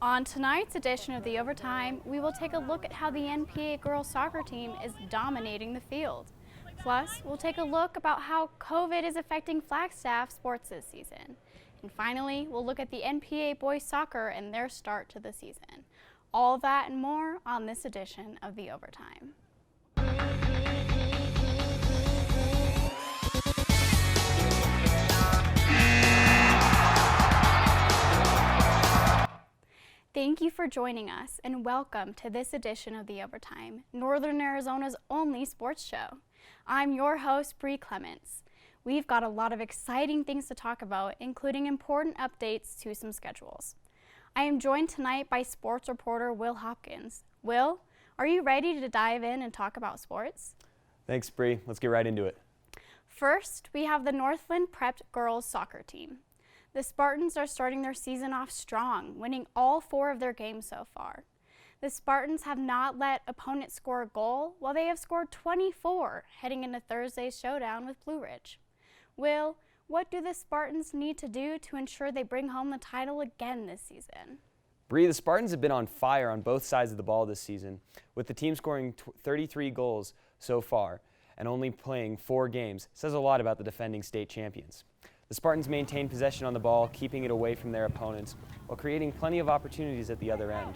On tonight's edition of The Overtime, we will take a look at how the NPA girls soccer team is dominating the field. Plus, we'll take a look about how COVID is affecting Flagstaff sports this season. And finally, we'll look at the NPA boys soccer and their start to the season. All that and more on this edition of The Overtime. Thank you for joining us and welcome to this edition of The Overtime, Northern Arizona's only sports show. I'm your host, CLEMENTZ. We've got a lot of exciting things to talk about, including important updates to some schedules. I am joined tonight by sports reporter Will Hopkins. Will, are you ready to dive in and talk about sports? Thanks, Bree. Let's get right into it. First, we have the Northland Prepped girls soccer team. The Spartans are starting their season off strong, winning all 4 of their games so far. The Spartans have not let opponents score a goal, while they have scored 24 heading into Thursday's showdown with Blue Ridge. Will, what do the Spartans need to do to ensure they bring home the title again this season? Bree, the Spartans have been on fire on both sides of the ball this season, with the team scoring 33 goals so far and only playing 4 games. Says a lot about the defending state champions. The Spartans maintain possession on the ball, keeping it away from their opponents, while creating plenty of opportunities at the other end.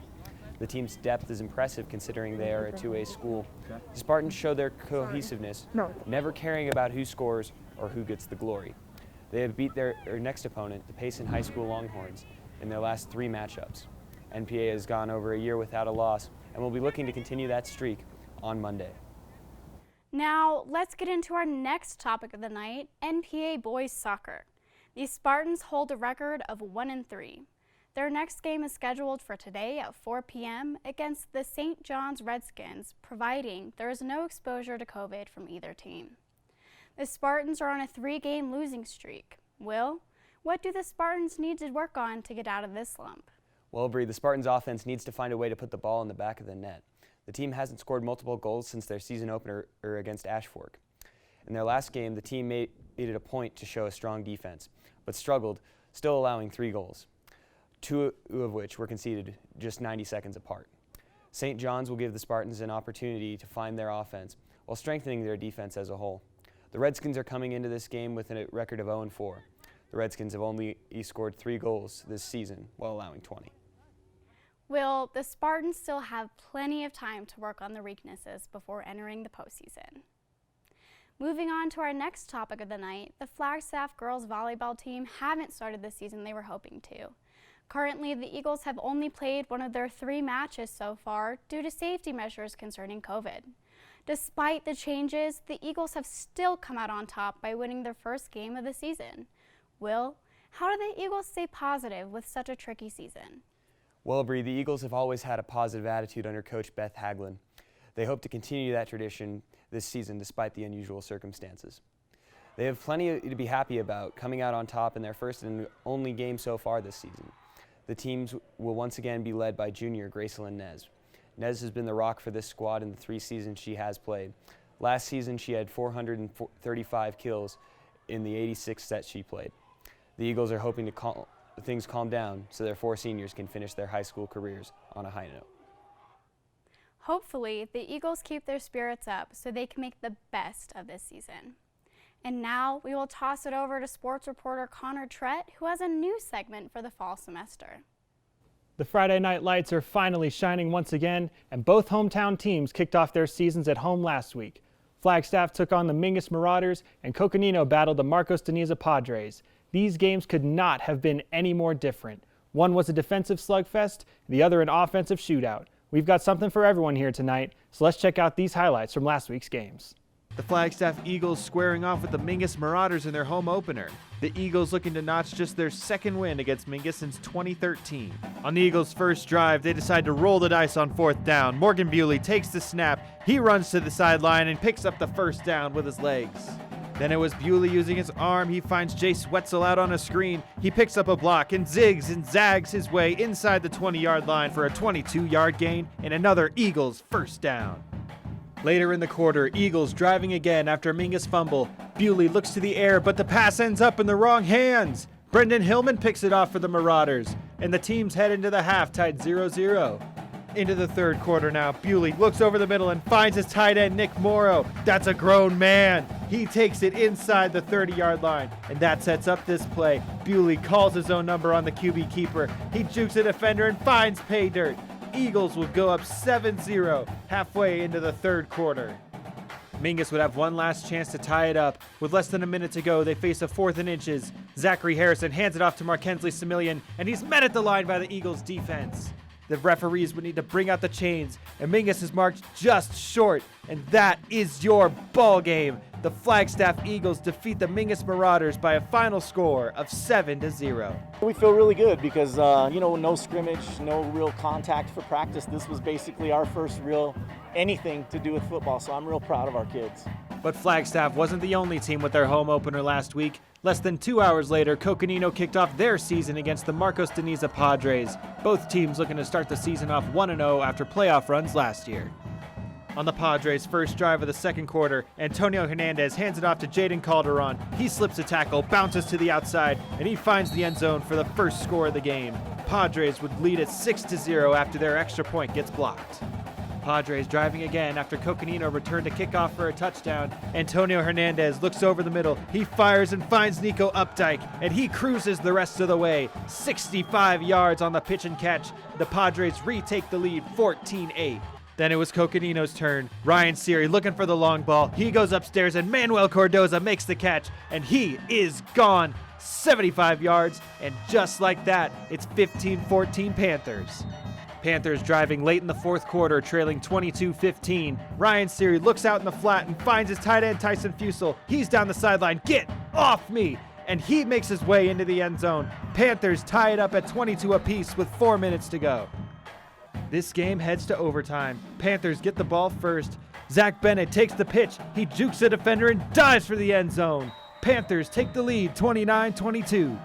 The team's depth is impressive considering they are a 2A school. The Spartans show their cohesiveness, never caring about who scores or who gets the glory. They have beat their next opponent, the Payson High School Longhorns, in their last 3 matchups. NPA has gone over a year without a loss and will be looking to continue that streak on Monday. Now, let's get into our next topic of the night, NPA boys soccer. The Spartans hold a record of 1-3. Their next game is scheduled for today at 4 p.m. against the St. John's Redskins, providing there is no exposure to COVID from either team. The Spartans are on a 3-game losing streak. Will, what do the Spartans need to work on to get out of this slump? Well, Bree, the Spartans offense needs to find a way to put the ball in the back of the net. The team hasn't scored multiple goals since their season opener against Ashfork. In their last game, the team made it a point to show a strong defense, but struggled, still allowing 3 goals, 2 of which were conceded just 90 seconds apart. St. John's will give the Spartans an opportunity to find their offense while strengthening their defense as a whole. The Redskins are coming into this game with a record of 0-4. The Redskins have only scored 3 goals this season while allowing 20. Will, the Spartans still have plenty of time to work on their weaknesses before entering the postseason. Moving on to our next topic of the night, the Flagstaff girls volleyball team haven't started the season they were hoping to. Currently, the Eagles have only played one of their 3 matches so far due to safety measures concerning COVID. Despite the changes, the Eagles have still come out on top by winning their first game of the season. Will, how do the Eagles stay positive with such a tricky season? Well, Bree, the Eagles have always had a positive attitude under Coach Beth Haglund. They hope to continue that tradition this season despite the unusual circumstances. They have plenty to be happy about, coming out on top in their first and only game so far this season. The teams will once again be led by junior Gracelyn Nez. Nez has been the rock for this squad in the 3 seasons she has played. Last season, she had 435 kills in the 86 sets she played. The Eagles are hoping to things calm down so their 4 seniors can finish their high school careers on a high note. Hopefully, the Eagles keep their spirits up so they can make the best of this season. And now we will toss it over to sports reporter TRETT, who has a new segment for the fall semester. The Friday night lights are finally shining once again, and both hometown teams kicked off their seasons at home last week. Flagstaff took on the Mingus Marauders, and Coconino battled the Marcos Deniza Padres. These games could not have been any more different. One was a defensive slugfest, the other an offensive shootout. We've got something for everyone here tonight, so let's check out these highlights from last week's games. The Flagstaff Eagles squaring off with the Mingus Marauders in their home opener. The Eagles looking to notch just their 2nd win against Mingus since 2013. On the Eagles' first drive, they decide to roll the dice on 4th down. Morgan Bewley takes the snap. He runs to the sideline and picks up the 1st down with his legs. Then it was Bewley using his arm. He finds Jace Wetzel out on a screen. He picks up a block and zigs and zags his way inside the 20-yard line for a 22-yard gain and another Eagles 1st down. Later in the quarter, Eagles driving again after Mingus fumble. Bewley looks to the air, but the pass ends up in the wrong hands. Brendan Hillman picks it off for the Marauders. and the teams head into the half tied 0-0. Into the third quarter now, Bewley looks over the middle and finds his tight end Nick Morrow. That's a grown man. He takes it inside the 30-yard line, and that sets up this play. Bewley calls his own number on the QB keeper. He jukes a defender and finds pay dirt. Eagles will go up 7-0 halfway into the third quarter. Mingus would have one last chance to tie it up. With less than a minute to go, they face a 4th and inches. Zachary Harrison hands it off to Markensley Similian, and he's met at the line by the Eagles defense. The referees would need to bring out the chains, and Mingus is marked just short, and that is your ball game. The Flagstaff Eagles defeat the Mingus Marauders by a final score of 7-0. We feel really good because, no scrimmage, no real contact for practice. This was basically our first real anything to do with football, so I'm real proud of our kids. But Flagstaff wasn't the only team with their home opener last week. Less than 2 hours later, Coconino kicked off their season against the Marcos Deniza Padres. Both teams looking to start the season off 1-0 after playoff runs last year. On the Padres' first drive of the second quarter, Antonio Hernandez hands it off to Jaden Calderon. He slips a tackle, bounces to the outside, and he finds the end zone for the first score of the game. Padres would lead at 6-0 after their extra point gets blocked. Padres driving again after Coconino returned to kickoff for a touchdown. Antonio Hernandez looks over the middle. He fires and finds Nico Updike, and he cruises the rest of the way. 65 yards on the pitch and catch. The Padres retake the lead 14-8. Then it was Coconino's turn. Ryan Seary looking for the long ball. He goes upstairs, and Manuel Cordoza makes the catch, and he is gone. 75 yards, and just like that, it's 15-14 Panthers. Panthers driving late in the fourth quarter, trailing 22-15. Ryan Seary looks out in the flat and finds his tight end Tyson Fusel. He's down the sideline. Get off me! And he makes his way into the end zone. Panthers tie it up at 22 apiece with 4 minutes to go. This game heads to overtime. Panthers get the ball first. Zach Bennett takes the pitch. He jukes a defender and dives for the end zone. Panthers take the lead 29-22.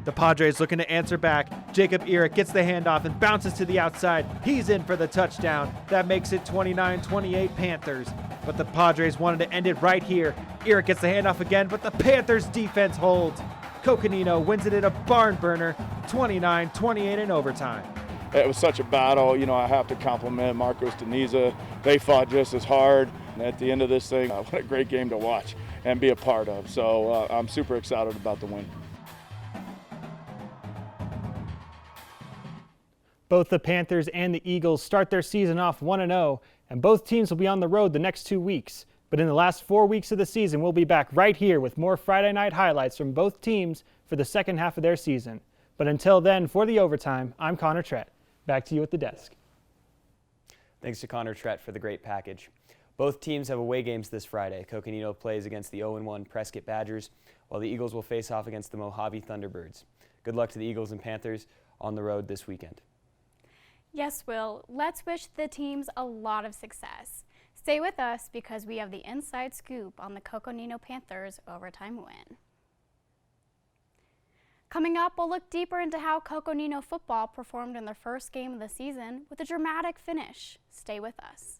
The Padres looking to answer back. Jacob Eric gets the handoff and bounces to the outside. He's in for the touchdown. That makes it 29-28 Panthers. But the Padres wanted to end it right here. Eric gets the handoff again, but the Panthers defense holds. Coconino wins it in a barn burner, 29-28 in overtime. It was such a battle. I have to compliment Marcos Deniza. They fought just as hard. And at the end of this thing, what a great game to watch and be a part of. So I'm super excited about the win. Both the Panthers and the Eagles start their season off 1-0, and both teams will be on the road the next 2 weeks. But in the last 4 weeks of the season, we'll be back right here with more Friday night highlights from both teams for the second half of their season. But until then, for the overtime, I'm Connor Trett. Back to you at the desk. Thanks to Connor Trett for the great package. Both teams have away games this Friday. Coconino plays against the 0-1 Prescott Badgers, while the Eagles will face off against the Mojave Thunderbirds. Good luck to the Eagles and Panthers on the road this weekend. Yes, Will. Let's wish the teams a lot of success. Stay with us because we have the inside scoop on the Coconino Panthers overtime win. Coming up, we'll look deeper into how Coconino football performed in their first game of the season with a dramatic finish. Stay with us.